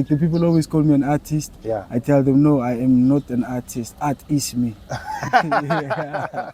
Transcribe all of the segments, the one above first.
The people always call me an artist. Yeah. I tell them, no, I am not an artist. Art is me. Yeah.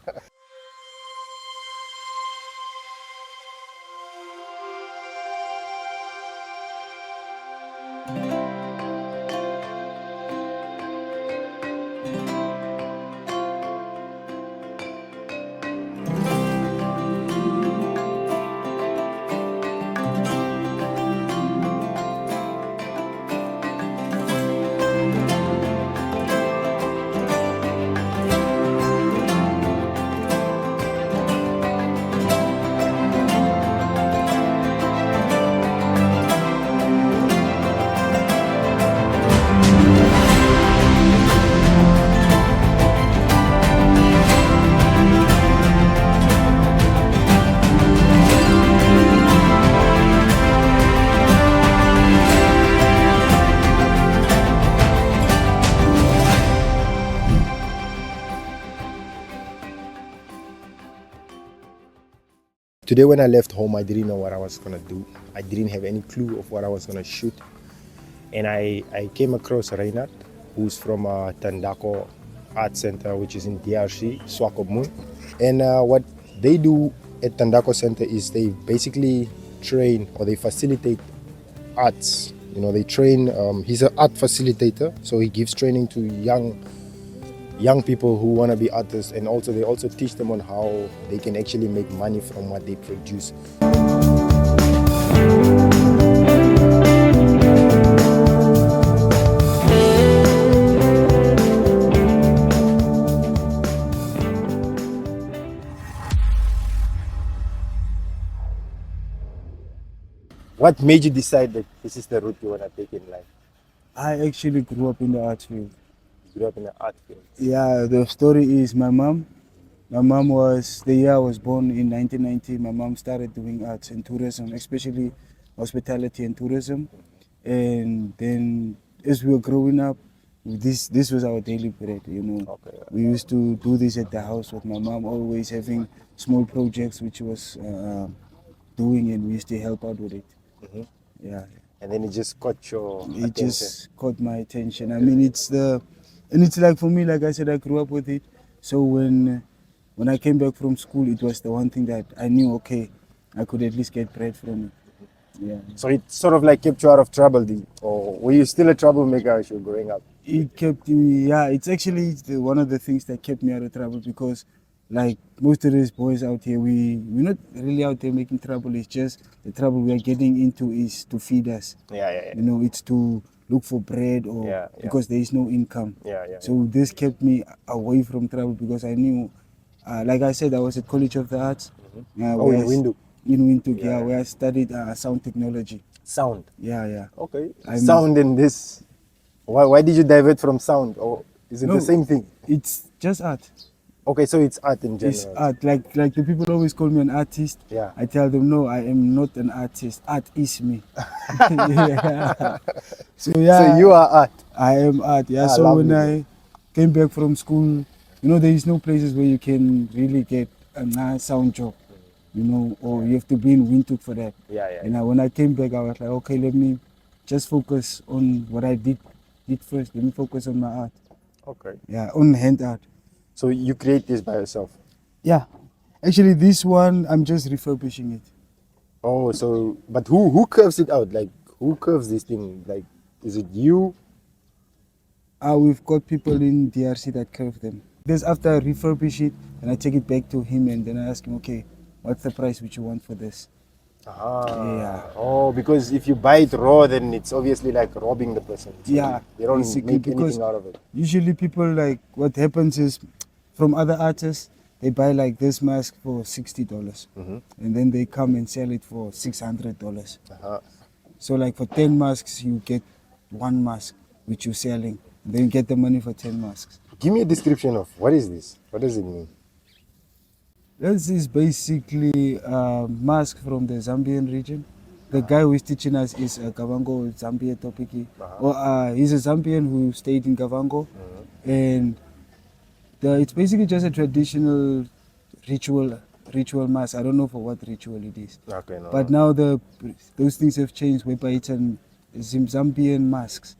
Today when I left home, I didn't know what I was gonna do. I didn't have any clue of what I was gonna shoot. And I came across Reinhard, who's from Tandako Art Center, which is in DRC, Swakopmund. And what they do at Tandako Center is they basically train or they facilitate arts. You know, they train, he's an art facilitator, so he gives training to young people who want to be artists, and also they also teach them on how they can actually make money from what they produce. What made you decide that this is the route you want to take in life? I actually grew up in the art field. You grew up in the art field. Yeah, the story is my mom. My mom was, the year I was born in 1990, my mom started doing arts and tourism, especially hospitality and tourism. And then as we were growing up, this was our daily bread, you know. Okay. We used to do this at the house with my mom, always having small projects which was doing, and we used to help out with it. Mm-hmm. Yeah. And then it just caught your attention. Just caught my attention. I mean, it's like for me, like I said, I grew up with it. So when I came back from school, it was the one thing that I knew, okay, I could at least get bread from it. Yeah. So it sort of like kept you out of trouble, or were you still a troublemaker as you were growing up? It kept me, yeah, it's actually one of the things that kept me out of trouble, because like most of these boys out here, we're not really out there making trouble. It's just the trouble we are getting into is to feed us. Yeah. You know, it's to look for bread, or because there is no income. So this kept me away from trouble, because I knew, like I said, I was at College of the Arts. Mm-hmm. In Windhoek? In Windhoek, where I studied sound technology. Sound? Yeah. Okay. Sound in this. Why did you divert from sound? Or is it the same thing? It's just art. Okay, so it's art in general. It's art. Like the people always call me an artist. Yeah. I tell them, no, I am not an artist. Art is me. Yeah. So you are art. I am art. Yeah. So when I came back from school, you know, there is no places where you can really get a nice sound job, you know, or you have to be in Windhoek for that. Yeah. And when I came back, I was like, okay, let me just focus on what I did first. Let me focus on my art. Okay. Yeah, on hand art. So you create this by yourself? Yeah. Actually, this one, I'm just refurbishing it. Oh, so, but who curves it out? Like, who curves this thing? Like, is it you? We've got people in DRC that curve them. This after I refurbish it, and I take it back to him, and then I ask him, okay, what's the price which you want for this? Yeah. Oh, because if you buy it raw, then it's obviously like robbing the person. So yeah. They don't make anything out of it. Usually people, like, what happens is, from other artists, they buy like this mask for $60, Mm-hmm. and then they come and sell it for $600. So like for 10 masks, you get one mask which you're selling, and then you get the money for 10 masks. Give me a description of what is this? What does it mean? This is basically a mask from the Zambian region. The guy who is teaching us is Kavango Zambia Topiki. He's a Zambian who stayed in Kavango, and it's basically just a traditional ritual mask. I don't know for what ritual it is. Okay, no. But now those things have changed, whereby it's an Zambian masks.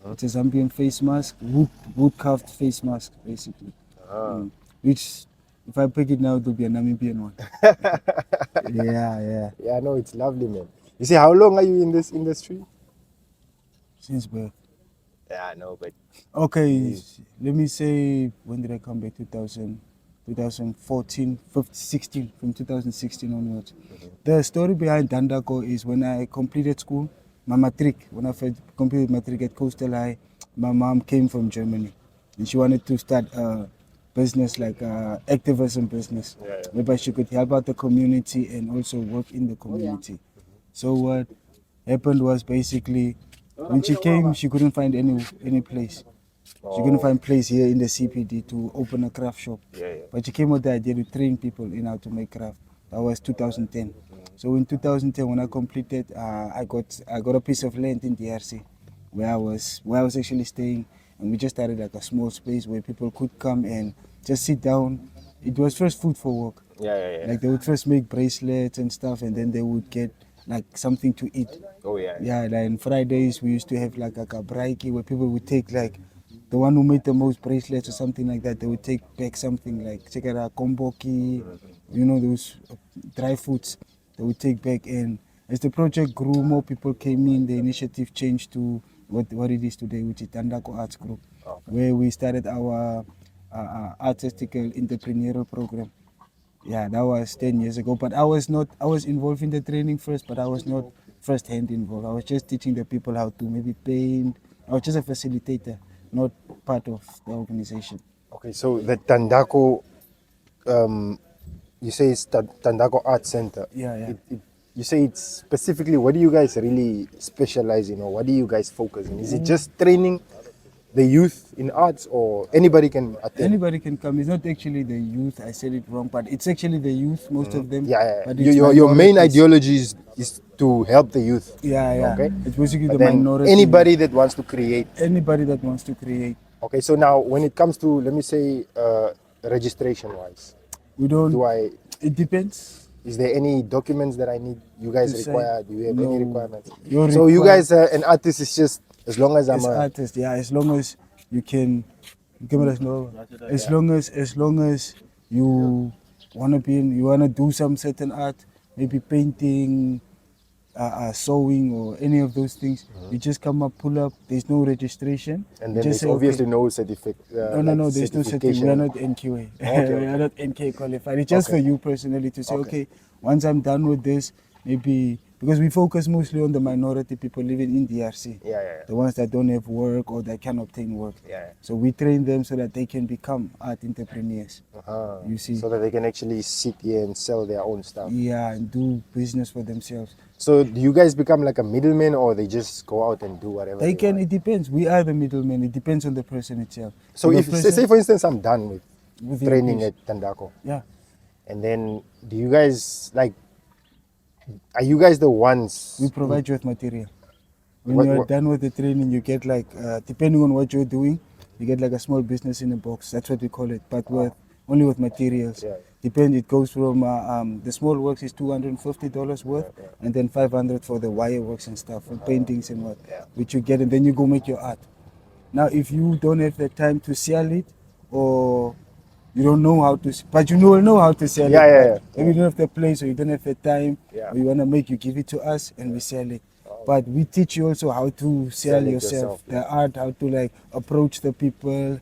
It's a Zambian face mask, wood carved face mask, basically. Which, if I pick it now, it will be a Namibian one. Yeah. Yeah, no, it's lovely, man. You see, how long are you in this industry? Since birth. Yeah, I know, but Okay, let me say, when did I come back? 2014, 15, 16, from 2016 onwards. The story behind Dandako is when I completed school, my matric, when I completed matric at Coastal High, my mom came from Germany and she wanted to start a business, like activism business, whereby she could help out the community and also work in the community. So what happened was basically when she came, she couldn't find any place. She couldn't find place here in the CPD to open a craft shop. But she came with the idea to train people in how to make craft. That was 2010. So in 2010, when I completed, I got a piece of land in DRC where I was actually staying, and we just started like a small space where people could come and just sit down. It was first food for work. Like they would first make bracelets and stuff, and then they would get like something to eat. Yeah, like on Fridays we used to have like a kabraiki where people would take like the one who made the most bracelets or something like that. They would take back something like check it out, komboki, you know, those dry foods. They would take back, and as the project grew, more people came in. The initiative changed to what it is today, which is Dandako Arts Group, where we started our artistical entrepreneurial program. Yeah, that was 10 years ago. But I was involved in the training first, but I was not first hand involved. I was just teaching the people how to maybe paint. I was just a facilitator, not part of the organization. okay. So the Tandako, you say it's Tandako Art Center. Yeah. You say it's specifically, what do you guys really specialize in, or what do you guys focus in? Is it just training the youth in arts, or anybody can attend? Anybody can come. It's not actually the youth. I said it wrong, but it's actually the youth, most of them. Yeah. But it's Your main minorities. ideology is to help the youth. Yeah. Okay. It's basically But the then minority. anybody that wants to create. Anybody that wants to create. Okay, so now when it comes to, let me say, registration wise, We don't. do I? It depends. Is there any documents that I need? You guys To sign? require? Do you have any No. requirements? You're So you required- guys, an artist is just as long as I'm as a. artist, yeah, as long as you can give us no, as long as you wanna do some certain art, maybe painting, sewing, or any of those things, you just come up, pull up. There's no registration. And You then just there's say, obviously okay. no certificate. No, there's no certificate. We are not NQA. Okay. We are not NK qualified. It's just Okay. for you personally to say, Okay. okay, once I'm done with this, maybe, because we focus mostly on the minority people living in DRC. Yeah. The ones that don't have work or that can obtain work. Yeah. So we train them so that they can become art entrepreneurs. You see. So that they can actually sit here and sell their own stuff. Yeah, and do business for themselves. So do you guys become like a middleman, or they just go out and do whatever They can, want? it depends. We are the middlemen. It depends on the person itself. So The if say for instance I'm done with your training piece. at Tandako, Yeah. and then do you guys like? Are you guys the ones? We provide you with material. When What- you're what- done with the training, you get like, depending on what you're doing, you get like a small business in a box. That's what we call it, but with only with materials. Yeah. It goes from the small works is $250 worth, and then 500 for the wire works and stuff, and paintings and what, which you get, and then you go make your art. Now, if you don't have the time to sell it, or you don't know how to, but you will know how to sell Yeah, it. yeah. But maybe you don't have the place, or you don't have the time, Yeah. or you wanna make, you give it to us and we sell it. But we teach you also how to sell Sell it yourself, yourself, the art, how to like approach the people,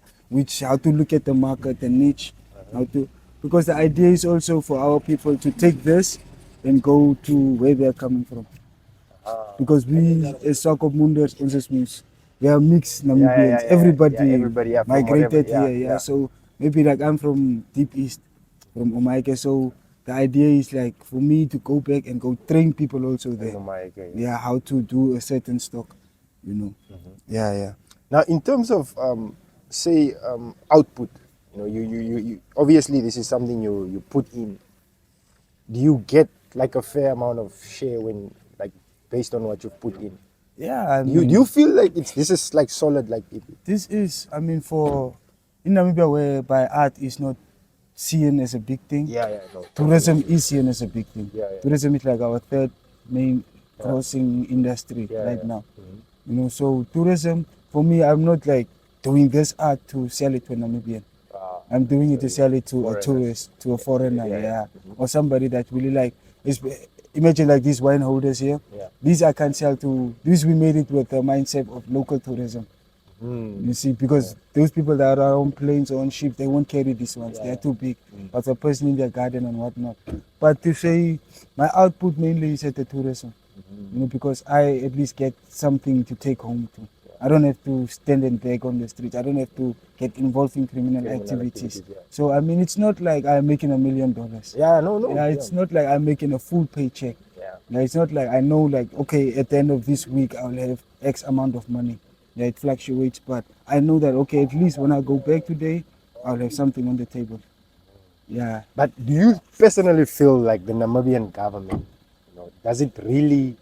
how to look at the market, the niche, how to, because the idea is also for our people to take this and go to where they're coming from. Because we, as Swakop Munders, we are mixed Namibians. Everybody, everybody, from migrated whatever, here, So maybe like I'm from deep east, from Omaike. So the idea is like for me to go back and go train people also there. Yeah, how to do a certain stock, you know. Yeah. Now, in terms of say output, you obviously this is something you put in. Do you get like a fair amount of share when like based on what you've put in? Yeah, Do you feel like this is like solid, like this is, for in Namibia, whereby art is not seen as a big thing. no. Tourism is seen as a big thing. Yeah. Tourism is like our third main crossing industry right yeah. now. You know, so tourism for me, I'm not like doing this art to sell it to a Namibian. I'm doing it to sell it to a Foreigners. tourist, to a foreigner, Yeah, yeah, yeah. or somebody that really like. It's, imagine like these wine holders here. Yeah. These I can sell to. These we made it with the mindset of local tourism. You see, because those people that are on planes or on ships, they won't carry these ones. They're too big. But a person in their garden and whatnot. But to say my output mainly is at the tourism, you know, because I at least get something to take home to. I don't have to stand and beg on the streets. I don't have to get involved in criminal activities. yeah. So I mean, it's not like I'm making $1 million. Yeah, no. Yeah, it's not like I'm making a full paycheck. Yeah. Yeah, it's not like I know like okay, at the end of this week I'll have X amount of money. Yeah, it fluctuates, but I know that okay, at least when I go back today, I'll have something on the table. Yeah. But do you personally feel like the Namibian government, does it really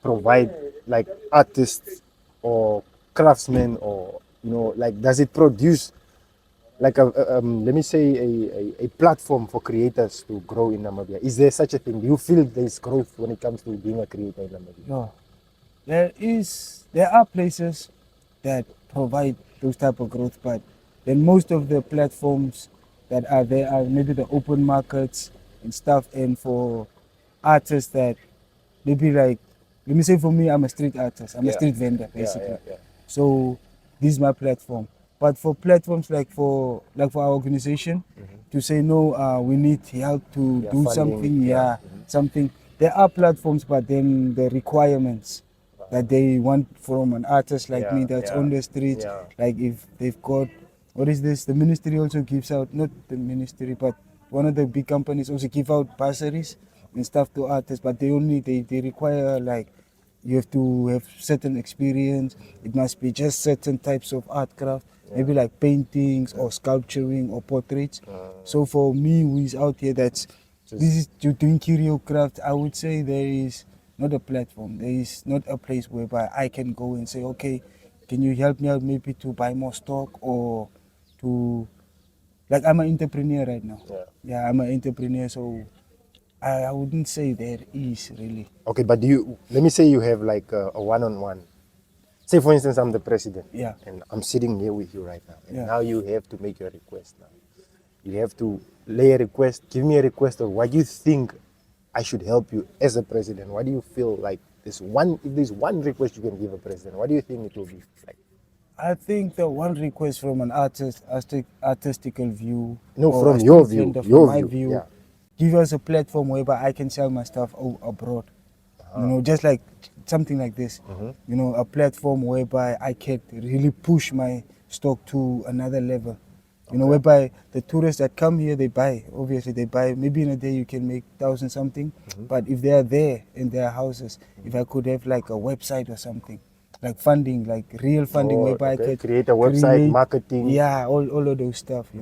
provide like artists or craftsmen, or like does it produce like let me say a platform for creators to grow in Namibia? Is there such a thing? Do you feel there's growth when it comes to being a creator in Namibia? Yeah. There are places that provide those type of growth, but then most of the platforms that are there are maybe the open markets and stuff, and for artists that maybe like, let me say for me, I'm a street artist, I'm a Yeah. street vendor basically. Yeah. So this is my platform. But for platforms like for our organization to say no, we need help to Yeah, do funding, something, yeah. something. There are platforms, but then the requirements that they want from an artist like me that's on the streets, Yeah. like if they've got, what is this? The ministry also gives out, not the ministry, but one of the big companies also give out bursaries and stuff to artists, but they require like you have to have certain experience. It must be just certain types of art craft, maybe like paintings or sculpturing or portraits. So for me, who is out here, that's this is doing curio craft. I would say there is not a platform. There is not a place whereby I can go and say, okay, can you help me out maybe to buy more stock or to, like, I'm an entrepreneur right now. Yeah, I'm an entrepreneur, so I wouldn't say there is really. Okay, but let me say you have like a one-on-one. Say for instance, I'm the president. Yeah. And I'm sitting here with you right now. And Yeah. now you have to make your request now. You have to lay a request, give me a request of what you think I should help you as a president. What do you feel like if there's one request you can give a president, what do you think it will be like? I think the one request from an artistical view, No, or from a your street view, vendor, your from my view, view, yeah. give us a platform whereby I can sell my stuff abroad. You know, just like something like this. You know, a platform whereby I can really push my stock to another level. You know, whereby the tourists that come here, they buy. Obviously, they buy. Maybe in a day you can make 1,000 something. But if they are there in their houses, if I could have like a website or something, like funding, like real funding, Oh, whereby I okay. could Create a website, marketing. Yeah, all of those stuff. You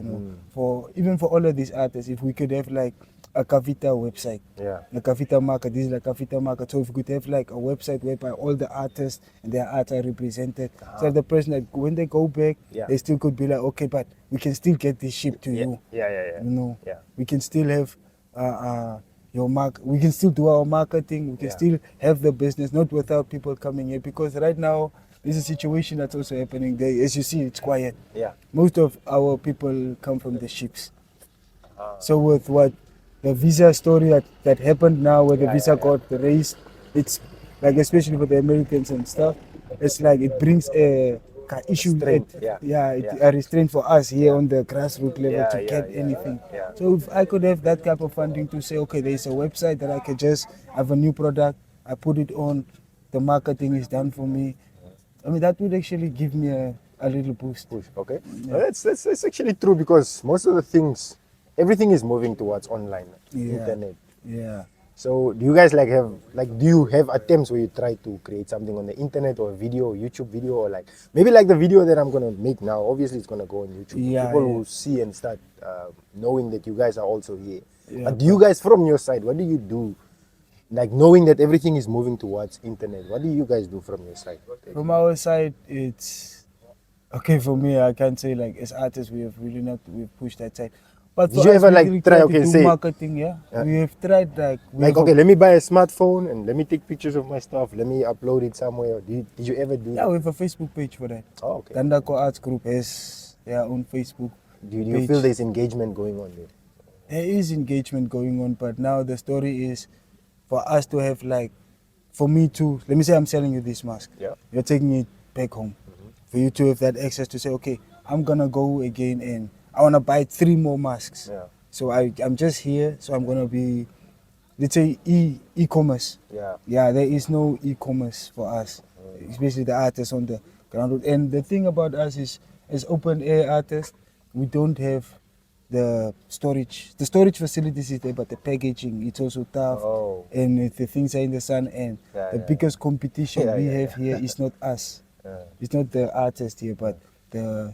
know, even for all of these artists, if we could have like a Kavita website, Yeah. the Kavita market. This is like Kavita market. So if we could have like a website whereby all the artists and their art are represented, so that the person, like when they go back, Yeah. they still could be like, okay, but we can still get this shipped to you. Yeah. You know, Yeah. we can still have your mark. We can still do our marketing. We can Yeah. still have the business, not without people coming here. Because right now, there's a situation that's also happening there. As you see, it's quiet. Yeah. Most of our people come from the ships. So with what the visa story that happened now, where the visa got raised, it's like, especially for the Americans and stuff, it's like it brings a issue, Restraint, a restraint for us here on the grassroots level to Yeah, get yeah, anything. yeah. So if I could have that type of funding to say, okay, there's a website that I could just have a new product, I put it on, the marketing is done for me. I mean, that would actually give me a little boost. Push. Okay. Well, that's actually true, because most of the things, everything is moving towards online, internet. Yeah. So do you guys do you have attempts where you try to create something on the internet, or video, YouTube video, or like maybe like the video that I'm gonna make now? Obviously, it's gonna go on YouTube. Yeah, People yeah. will see and start knowing that you guys are also here. Yeah, but do you guys, from your side, what do you do? Like, knowing that everything is moving towards internet, what do you guys do from your side? From our side, it's okay. For me, I can't say like as artists we've pushed that side. But Did for you us, ever we like really try, to okay, do say, marketing, yeah. We have tried we like, have okay, let me buy a smartphone and let me take pictures of my stuff. Let me upload it somewhere. Did you ever do yeah, that? we have a Facebook page for that. Oh, okay. Tandako Arts Group has their own Facebook Do you page. feel there's engagement going on there? There is engagement going on, but now the story is for us to have like, for me to, let me say I'm selling you this mask. Yeah. You're taking it back home. For you to have that access to say, okay, I'm gonna go again and I wanna buy 3 more masks. Yeah. So I'm just here, so I'm gonna be, let's say e-commerce. Yeah. Yeah, there is no e-commerce for us, especially the artists on the ground. And the thing about us is, as open air artists, we don't have the storage. The storage facilities is there, but the packaging, it's also tough. Oh. And the things are in the sun. And Yeah, the yeah, biggest competition Yeah, we yeah, have here is not us. It's not the artist here, but the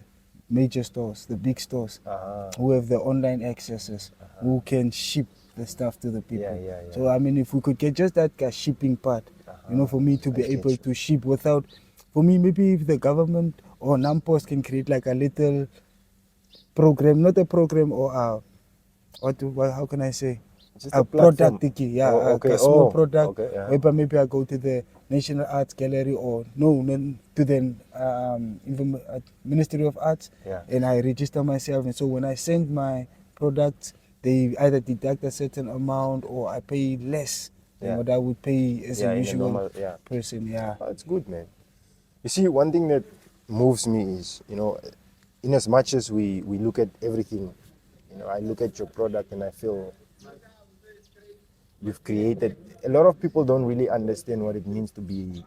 major stores, the big stores, Uh-huh. who have the online accesses, who can ship the stuff to the people. Yeah, yeah, yeah. So I mean, if we could get just that shipping part, for me to be I get able you. to ship without, for me, maybe if the government or NAMPOS can create like a little program, not a program or how can I say? Just A a platform. product thingy, yeah, Oh, okay. a small Oh, product, okay, yeah. whereby maybe I go to the National Arts Gallery or to the Ministry of Arts, Yeah. and I register myself. And so when I send my products, they either deduct a certain amount or I pay less than Yeah. what I would pay as Yeah, a in a usual normal- yeah. person. Yeah. Oh, it's good, man. You see, one thing that moves me is, in as much as we look at everything, I look at your product and I feel you've created. A lot of people don't really understand what it means to be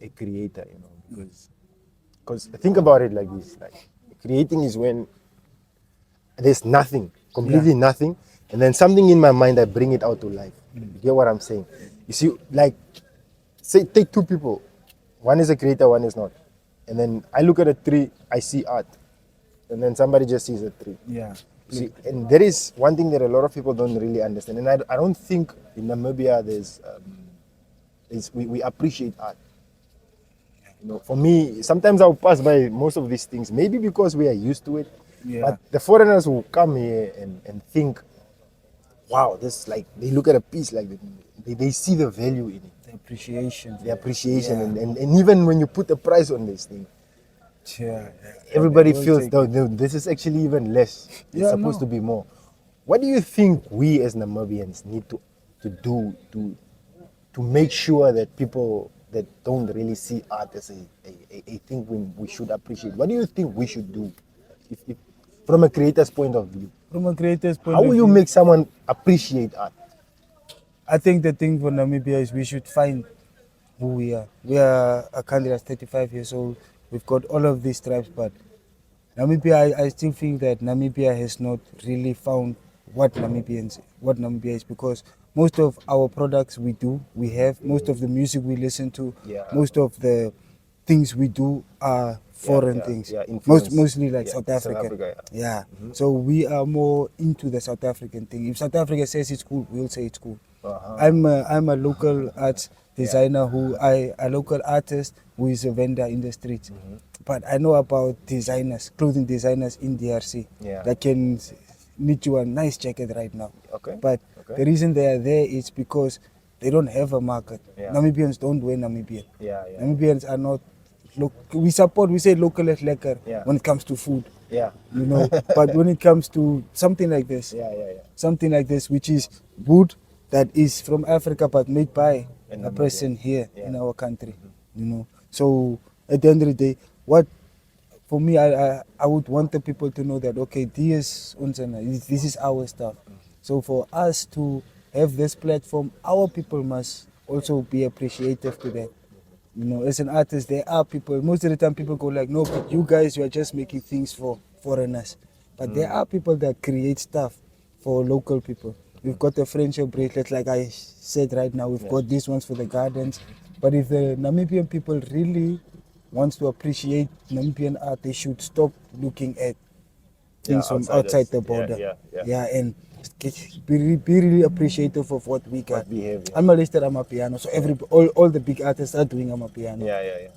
a creator, because think about it like this: like creating is when there's nothing, completely nothing, and then something in my mind, I bring it out to life. You get what I'm saying? You see, like, say, take 2 people. One is a creator, one is not. And then I look at a tree, I see art. And then somebody just sees a tree. Yeah. You see, and there is one thing that a lot of people don't really understand. And I don't think in Namibia we appreciate art. For me, sometimes I'll pass by most of these things, maybe because we are used to it. Yeah. But the foreigners who come here and think, wow, this, like, they look at a piece like that, they see the value in it. The appreciation. The appreciation, Yeah. and even when you put a price on this thing, Yeah. everybody They will feels take though this is actually even less. It's Yeah, supposed no. to be more. What do you think we as Namibians need to do to make sure that people that don't really see art as a thing we should appreciate? What do you think we should do, if from a creator's point of view? From a creator's point How of will view, you make someone appreciate art? I think the thing for Namibia is we should find who we are. We are a country that's 35 years old. We've got all of these tribes, but Namibia, I still think that Namibia has not really found what Namibia is, because most of our products we have, most of the music we listen to, Yeah. most of the things we do are foreign things. influence. Mostly like Yeah, South Africa. Africa, Yeah. So we are more into the South African thing. If South Africa says it's cool, we'll say it's cool. Uh-huh. I'm a local arts designer a local artist who is a vendor in the streets. But I know about designers, clothing designers in DRC Yeah. that can knit you a nice jacket right now. Okay. But Okay. the reason they are there is because they don't have a market. Yeah. Namibians don't wear Namibian. Yeah. Namibians are not. We say local is lekker Yeah. when it comes to food, Yeah. but when it comes to something like this, Yeah. something like this, which is wood that is from Africa but made by a person here in our country, So at the end of the day, for me, I would want the people to know that, okay, this is our stuff. So for us to have this platform, our people must also be appreciative to that. As an artist, there are people, most of the time people go like, no, but you guys, you are just making things for foreigners. But there are people that create stuff for local people. We've got the friendship bracelets, like I said right now, we've got these ones for the gardens. But if the Namibian people really wants to appreciate Namibian art, they should stop looking at things from outside the border. And be really appreciative of what we got. What we have, I'm a listed Amapiano, so all the big artists are doing Amapiano.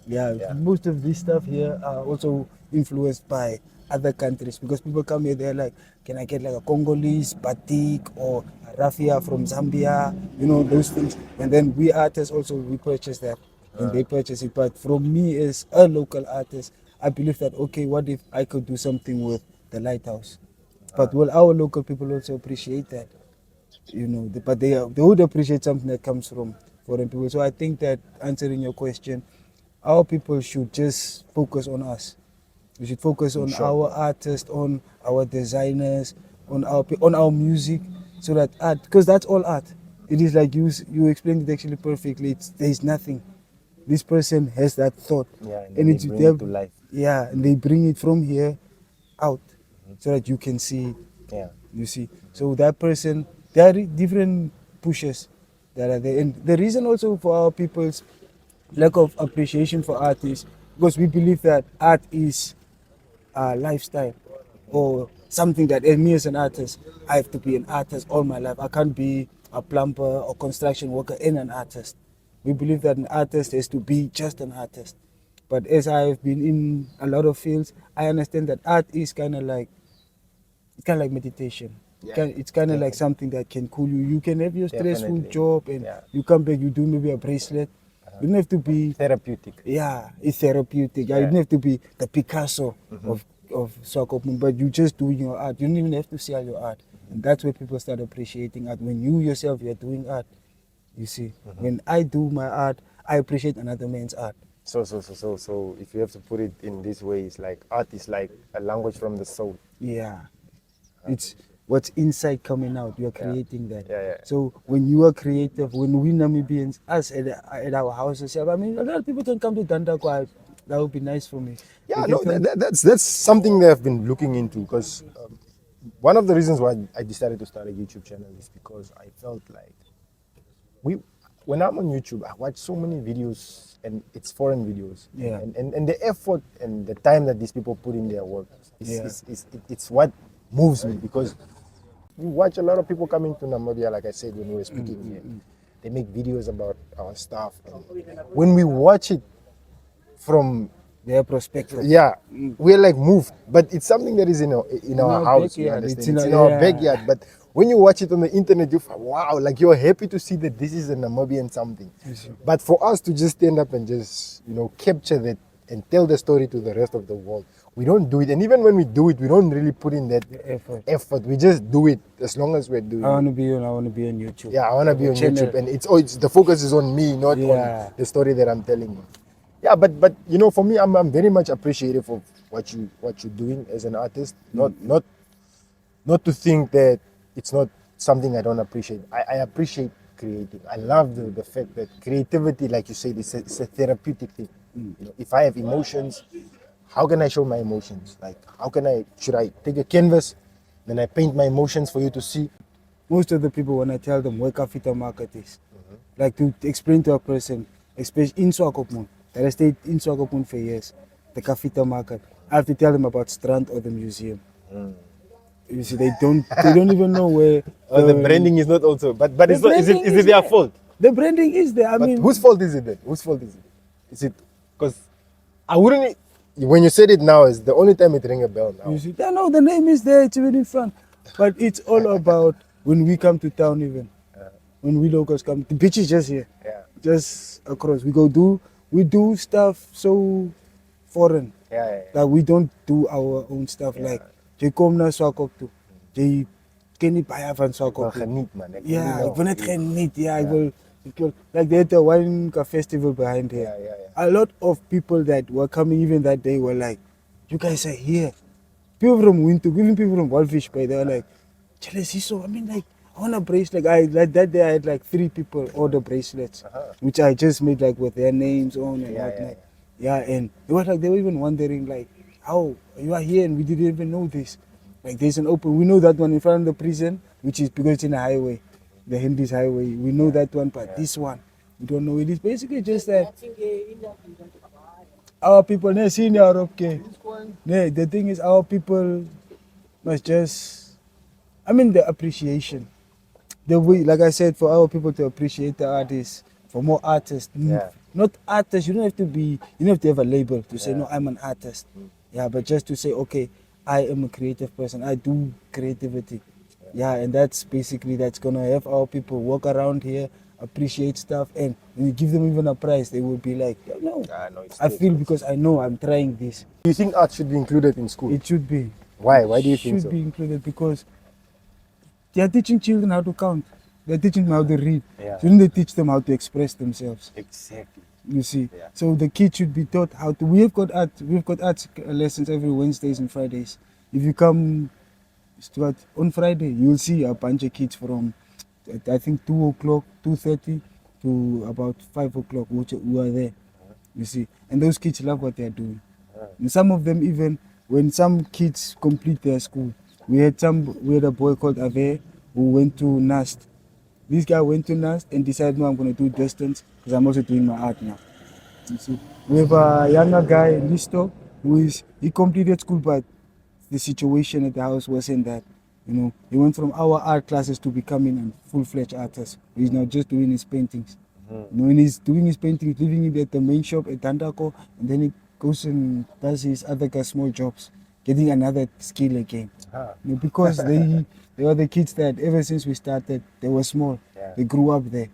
Yeah. Most of this stuff here are also influenced by other countries, because people come here, they're like, can I get like a Congolese batik or a raffia from Zambia, you know, those things. And then we artists also, we purchase that and they purchase it. But from me as a local artist, I believe that, okay, what if I could do something with the lighthouse? But will our local people also appreciate that? You know, but they would appreciate something that comes from foreign people. So I think that, answering your question, our people should just focus on us. We should focus on our artists, on our designers, on our music, so that art, because that's all art. It is like you explained it actually perfectly. There's nothing. This person has that thought, Yeah, and and they it's bring it to life. Yeah, and they bring it from here out, so that you can see it. Yeah. You see, so that person, there are different pushes that are there, and the reason also for our people's lack of appreciation for art is because we believe that art is a lifestyle or something that, and me as an artist, I have to be an artist all my life. I can't be a plumber or construction worker and an artist. We believe that an artist has to be just an artist. But as I've been in a lot of fields, I understand that art is kind of like, it's kind of like meditation. It's kind of like something that can cool you. You can have your stressful Definitely. job and Yeah. you come back, you do maybe a bracelet. You don't have to be, Therapeutic. yeah, it's therapeutic. Yeah. You don't have to be the Picasso of Swakopmund, but you just doing your art. You don't even have to sell your art. And that's where people start appreciating art. When you yourself, you're doing art, you see. When I do my art, I appreciate another man's art. So if you have to put it in this way, it's like art is like a language from the soul. Yeah. It's what's inside coming out. You're creating that. Yeah. So when you are creative, when we Namibians, us at our houses, I mean, a lot of people can come to Dandakwa. That would be nice for me. Yeah, They no, can come- that's something that I've been looking into, because one of the reasons why I decided to start a YouTube channel is because I felt like when I'm on YouTube, I watch so many videos and it's foreign videos. Yeah. And the effort and the time that these people put in their work Yeah. it's what moves me, because we watch a lot of people coming to Namibia, like I said when we were speaking here. They make videos about our stuff. And when we watch it from their perspective. we're like moved, but it's something that is in our our house. You backyard. understand? It's in It's our- in our yeah. backyard. But when you watch it on the internet, you feel, wow, like you're happy to see that this is a Namibian something. But for us to just stand up and just capture that and tell the story to the rest of the world, we don't do it. And even when we do it, we don't really put in that Effort. We just do it as long as we're doing I it. want to be on YouTube. Yeah, I want to be on Channel. YouTube, and it's the focus is on me, not Yeah. on the story that I'm telling you. Yeah, but for me, I'm very much appreciative of what you're doing as an artist. Not to think that it's not something I don't appreciate. I appreciate creating. I love the fact that creativity, like you said, it's a therapeutic thing. If I have emotions, how can I show my emotions? Like, should I take a canvas, then I paint my emotions for you to see? Most of the people, when I tell them where Kafita market is, like to explain to a person, especially in Swakopmund, that I stayed in Swakopmund for years, the Kafita market, I have to tell them about Strand or the museum. You see, they don't even know where. The branding is not also, but it's not. Is branding it is their there. fault? The branding is there. I But mean, whose fault is it then? Whose fault is it? Is it because I wouldn't? When you said it now, is the only time it ring a bell now. you see, I know the name is there, it's even in front, but it's all about when we come to town, even when we locals come. The beach is just here, Yeah. just across. We do stuff so foreign Yeah. that we don't do our own stuff. Like jy kom na Swakop toe, jy ken nie baie van Swakop nie. Geniet, man. Ja, ek wil net geniet. Ja, ek wil like they had a wine festival behind here. Yeah. A lot of people that were coming even that day were like, you guys are here. People from Windhoek, even people from Walfish Bay, they were like, jealousy. So I mean, like, I want a bracelet. Like that day I had like 3 people order bracelets, which I just made like with their names on and whatnot. Yeah, and it was like they were even wondering like, how you are here and we didn't even know this. Like there's an open, we know that one in front of the prison, which is because it's in a highway, the Hindis highway. We know that one, but this one, we don't know. It is basically just that our people, the thing is our people must just, I mean the appreciation. The way, like I said, for our people to appreciate the artists, for more artists. Not artists, you don't have to have a label to say, no, I'm an artist. Yeah, but just to say, okay, I am a creative person. I do creativity. Yeah, and that's gonna have our people walk around here, appreciate stuff, and when you give them even a prize, they will be like, no, No, it's I too feel expensive. because I know I'm trying this. Do you think art should be included in school? It should be. Why? It Why do you think should so? be included because they are teaching children how to count. They're teaching them how to read. Yeah. Shouldn't they teach them how to express themselves? Exactly. You see, Yeah. so the kids should be taught how to. We've got art lessons every Wednesdays and Fridays. If you come, Stuart, on Friday, you'll see a bunch of kids from, I think 2 o'clock, 2:30 to about 5 o'clock, who are there. You see, and those kids love what they're doing. And some of them even, when some kids complete their school, we had a boy called Ave who went to NAST. This guy went to NAST and decided, no, I'm going to do distance because I'm also doing my art now. You see, we have a younger guy, Listo, he completed school, but the situation at the house wasn't that. He went from our art classes to becoming a full-fledged artist. He's now just doing his paintings. When he's doing his paintings, living it at the main shop at Dandako, and then he goes and does his other small jobs, getting another skill again. Because they were the kids that ever since we started, they were small. Yeah. They grew up there.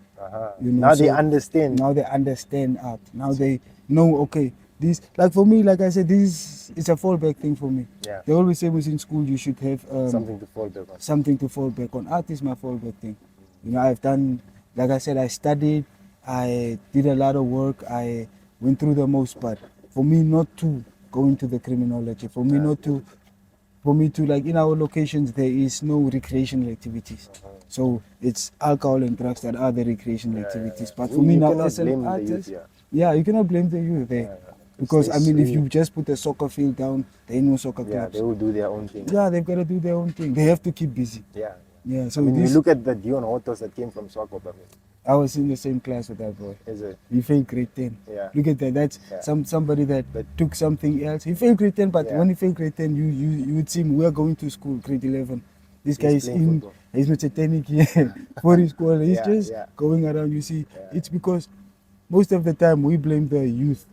Now they so understand. Now they understand art. Now they know, okay, this, like for me, like I said, this is a fallback thing for me. Yeah. They always say within school you should have Something to fall back on. something to fall back on. Art is my fallback thing. I've done, like I said, I studied, I did a lot of work, I went through the most part. For me not to go into the criminology, for me not to, for me to, like in our locations, there is no recreational activities. So it's alcohol and drugs that are the recreational activities. But for me You now, cannot as an blame the artist, youth, you cannot blame the youth there. Because I mean, if you just put a soccer field down, there ain't no soccer Yeah, clubs. they will do their own thing. Yeah, they've got to do their own thing. They have to keep busy. Yeah. Yeah, so I mean, you this, look at the Dion Autos that came from Swakop. I was in the same class with that boy. Is it? He failed grade 10. Yeah. Look at that. That's Yeah. somebody that took something else. He failed grade 10, but Yeah. when he failed grade 10, you would see him. We are going to school, grade 11. This guy He's is playing in, football. he's not satanic here for his school. He's Yeah, just yeah. going around. You see, Yeah. it's because most of the time we blame the youth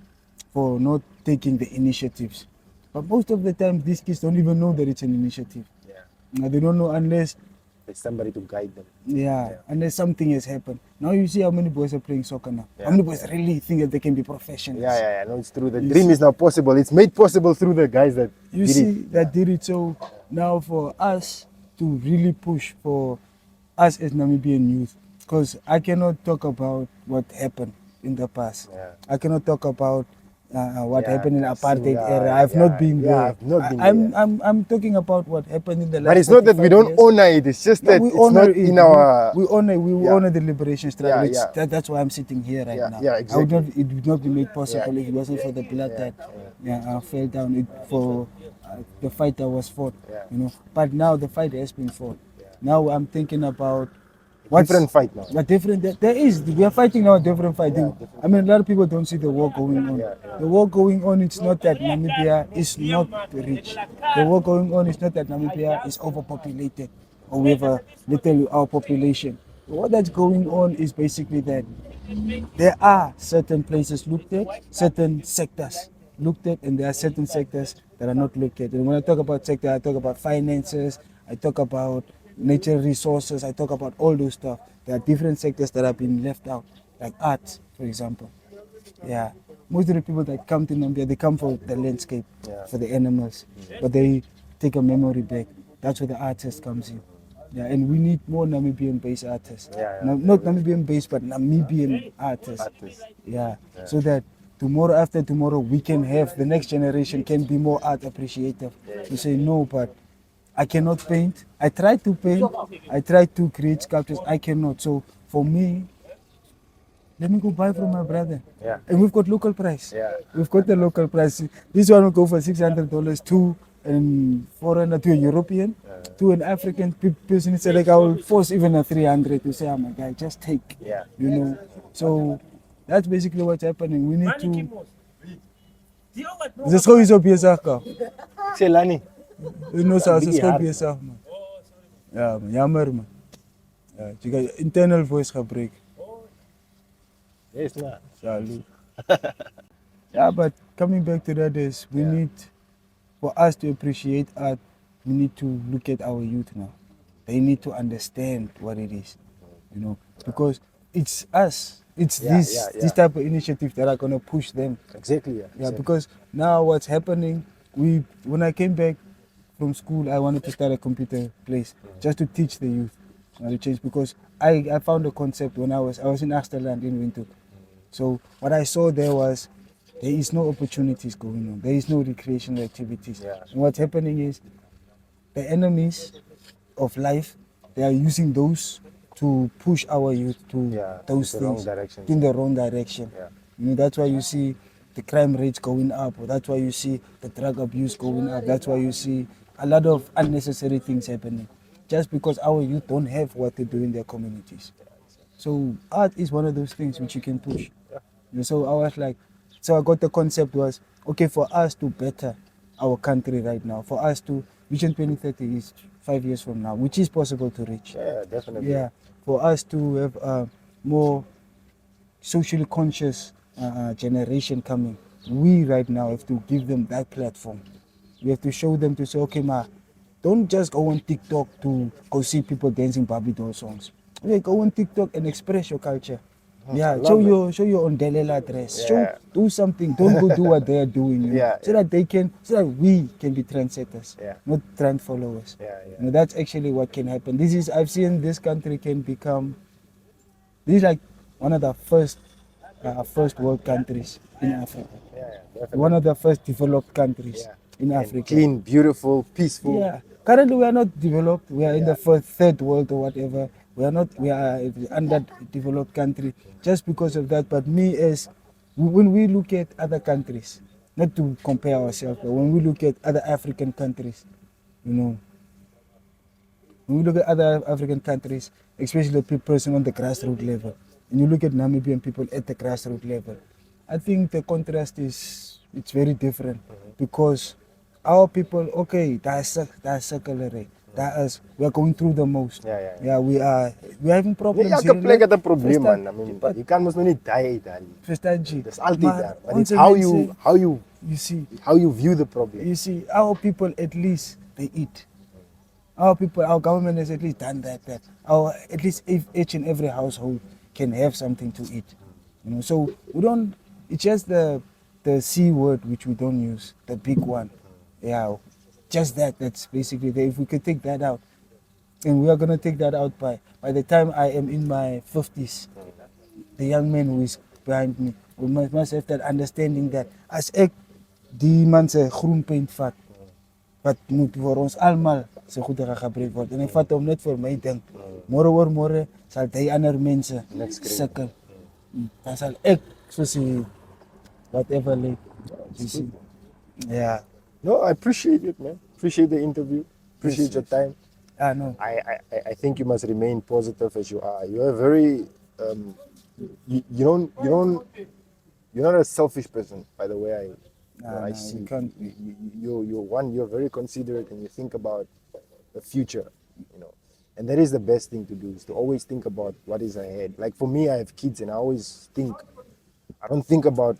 for not taking the initiatives. But most of the time, these kids don't even know that it's an initiative. Yeah. Now, they don't know unless There's somebody to guide them. Yeah, unless something has happened. Now you see how many boys are playing soccer now. Yeah. How many boys really think that they can be professionals? Yeah. No, it's true. The You dream see- is now possible. It's made possible through the guys that You did see it. that did it. So now for us to really push for us as Namibian youth, because I cannot talk about what happened in the past. Yeah. I cannot talk about what Yeah, happened in apartheid Kasinga, era. I've not been yeah, there. I've not been I'm, there. I'm talking about what happened in the last. But it's not that we 35 don't years. honor it. It's just No, that we it's honor not it. in our. We Yeah. honor the liberation struggle. Yeah, yeah. That's why I'm sitting here right Yeah, now. yeah, I would not. exactly. It would not be made possible Yeah. if it wasn't for the blood that fell down. For the fight that was fought. Yeah. But now the fight has been fought. Yeah. Now I'm thinking about Different fight now. A different. There is. We are fighting now a different fight. I mean, a lot of people don't see the war going on. Yeah. The war going on. It's not that Namibia is not rich. The war going on is not that Namibia is overpopulated or we have a little our population. What that's going on is basically that there are certain places looked at, certain sectors looked at, and there are certain sectors that are not looked at. And when I talk about sector, I talk about finances, I talk about natural resources, I talk about all those stuff. There are different sectors that have been left out, like art, for example. Yeah. Most of the people that come to Namibia, they come for the landscape, for the animals, but they take a memory back. That's where the artist comes in. Yeah, and we need more Namibian-based artists. Not Namibian-based, but Namibian artists. Yeah, so that tomorrow after tomorrow, we can have, the next generation can be more art appreciative. To say, no, but I cannot paint. I try to paint. I try to create sculptures. I cannot. So for me, let me go buy from my brother. Yeah. And we've got local price. Yeah. We've got the local price. This one will go for $600 to a foreigner, to a European, to an African person. It's like I will force even a 300 to say, oh my guy, just take. Yeah. So that's basically what's happening. We need to. This is how bezig ka. Selani. So Bietjie is hard. bezig man. Ja, man, jammer man. Ja, jy kan internal voice gebruik. Yes, man. Yeah, but coming back to that is we need for us to appreciate art, we need to look at our youth now. They need to understand what it is, because it's us. It's Yeah, this yeah, this yeah. type of initiative that are gonna push them. Exactly. Yeah. Yeah, Exactly. because now what's happening, when I came back from school, I wanted to start a computer place just to teach the youth how to change, because I found a concept when I was in Amsterdam in Windhoek. So what I saw there was there is no opportunities going on. There is no recreational activities. Yeah. And what's happening is the enemies of life, they are using those to push our youth to Yeah, those into wrong things directions. in the wrong direction. Yeah. That's why you see the crime rates going up, or that's why you see the drug abuse going up. That's why you see a lot of unnecessary things happening, just because our youth don't have what to do in their communities. So art is one of those things which you can push. So I was like, so I got the concept was, okay, for us to better our country right now, for us to, Vision 2030 is 5 years from now, which is possible to reach. Yeah, definitely. Yeah, for us to have a more socially conscious generation coming, we right now have to give them that platform. We have to show them to say, okay, don't just go on TikTok to go see people dancing Barbie doll songs. Okay, go on TikTok and express your culture. I Yeah, love it. show your Ondelela dress. Yeah. Do something. Don't go do what they are doing. Yeah, so yeah. so that we can be trendsetters, Yeah. not trend followers. Yeah, yeah. That's actually what can happen. I've seen this country can become. This is like one of the first world countries in Africa. Yeah, definitely. One of the first developed countries Yeah. in And Africa. clean, beautiful, peaceful. Yeah. Currently, we are not developed. We are in Yeah. the third world or whatever. We are not. We are an underdeveloped country just because of that. But when we look at other countries, not to compare ourselves, but when we look at other African countries, when we look at other African countries, especially the person on the grassroots level, and you look at Namibian people at the grassroots level, I think the contrast it's very different, because our people, okay, that's circular. That is, we are going through the most. Yeah. We are having problems. Ja, here, elke plek like, het 'n probleem verstaan- man. I mean, but- jy kan mos nou nie die daar nie. verstaan je? Dis altyd Maar daar. But it's onze how mensen, you see, how you view the problem. you see, our people at least they eat. Our people, our government has at least done that. At least if each and every household can have something to eat. So we don't. It's just the C word which we don't use, the big one. Yeah, just that. That's basically there. If we could take that out, and we are gonna take that out by the time I am in my 50s, the young man who is behind me, we must have that understanding that as ek die man se groen paint vat, wat moet vir ons almal se goedere gebruik word. En ek vat hom net vir my ding. Môre oor môre sal die ander mense sukkel. Dan sal ek soos die whatever like, you see. Yeah. No, I appreciate it, man. Appreciate the interview. Appreciate your time. I know. I think you must remain positive as you are. You are very you're not a selfish person, by the way I see. You can't. You're very considerate, and you think about the future, and that is the best thing to do, is to always think about what is ahead. Like for me, I have kids, and I always think, I don't think about,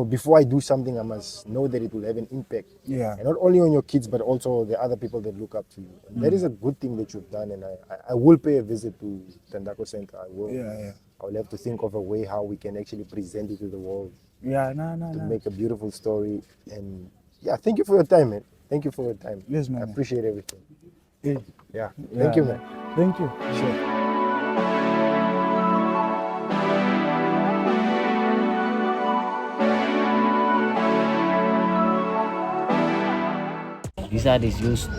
before I do something, I must know that it will have an impact. Yeah. And not only on your kids, but also the other people that look up to you. And that is a good thing that you've done, and I will pay a visit to Tandako Center. I will. Yeah. I will have to think of a way how we can actually present it to the world, Yeah, to make a beautiful story. And yeah, thank you for your time, man. Thank you for your time. Yes, man. I appreciate everything. Yeah. Yeah. Thank you, man. Thank you. Sure. This art is used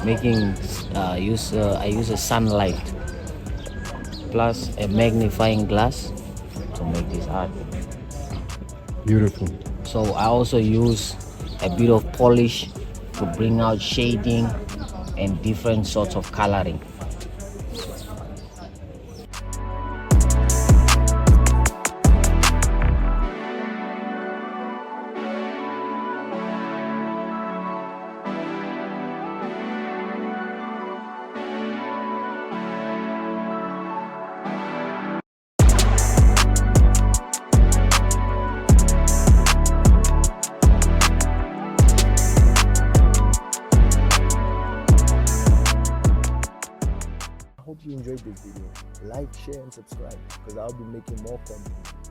making I use a sunlight plus a magnifying glass to make this art. Beautiful. So I also use a bit of polish to bring out shading and different sorts of coloring. that you enjoyed this video. Like, share, and subscribe because I'll be making more content.